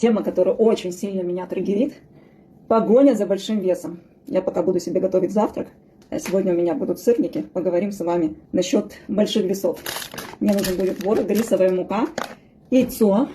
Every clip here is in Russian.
Тема, которая очень сильно меня триггерит – погоня за большим весом. Я пока буду себе готовить завтрак, а сегодня у меня будут сырники. Поговорим с вами насчет больших весов. Мне нужен будет творог, рисовая мука, яйцо.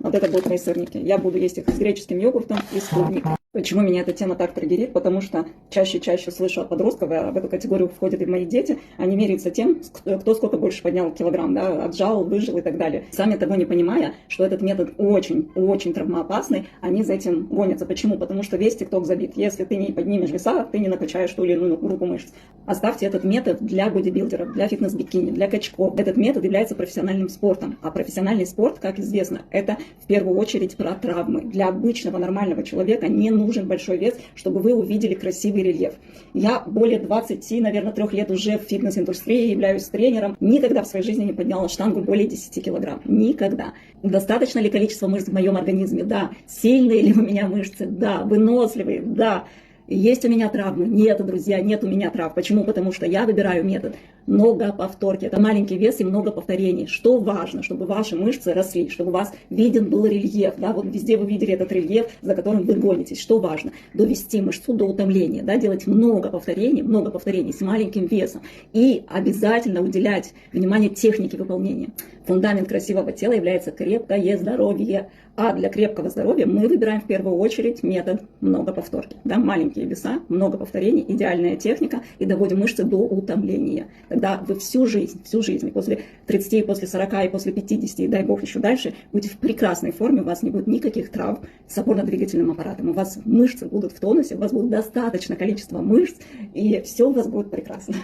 Вот это будут мои сырники. Я буду есть их с греческим йогуртом и с клубникой. Почему меня эта тема так триггерит? Потому что чаще и чаще слышу от подростков, а в эту категорию входят и мои дети, они меряются тем, кто сколько больше поднял килограмм, да, отжал, выжил и так далее. Сами того не понимая, что этот метод очень травмоопасный, они за этим гонятся. Почему? Потому что весь ТикТок забит. Если ты не поднимешь веса, ты не накачаешь ту или иную группу мышц. Оставьте этот метод для бодибилдеров, для фитнес-бикини, для качков. Этот метод является профессиональным спортом. А профессиональный спорт, как известно, это в первую очередь про травмы. Для обычного нормального человека не нужен большой вес, чтобы вы увидели красивый рельеф. Я более 23, наверное, 3 лет уже в фитнес-индустрии, являюсь тренером. Никогда в своей жизни не подняла штангу более 10 килограмм. Никогда. Достаточно ли количество мышц в моем организме? Да. Сильные ли у меня мышцы? Да. Выносливые? Да. Есть у меня травмы? Нет, друзья, нет у меня травм. Почему? Потому что я выбираю метод много повторки. Это маленький вес и много повторений. Что важно? Чтобы ваши мышцы росли, чтобы у вас виден был рельеф. Да? Вот везде вы видели этот рельеф, за которым вы гонитесь. Что важно? Довести мышцу до утомления. Да? Делать много повторений с маленьким весом. И обязательно уделять внимание технике выполнения. Фундамент красивого тела является крепкое здоровье. А для крепкого здоровья мы выбираем в первую очередь метод много повторки. Да? Маленькие веса, много повторений, идеальная техника и доводим мышцы до утомления. Тогда вы всю жизнь, и после 30, и после 40, и после 50, и дай бог еще дальше, будете в прекрасной форме, у вас не будет никаких травм с опорно-двигательным аппаратом. У вас мышцы будут в тонусе, у вас будет достаточно количества мышц, и все у вас будет прекрасно.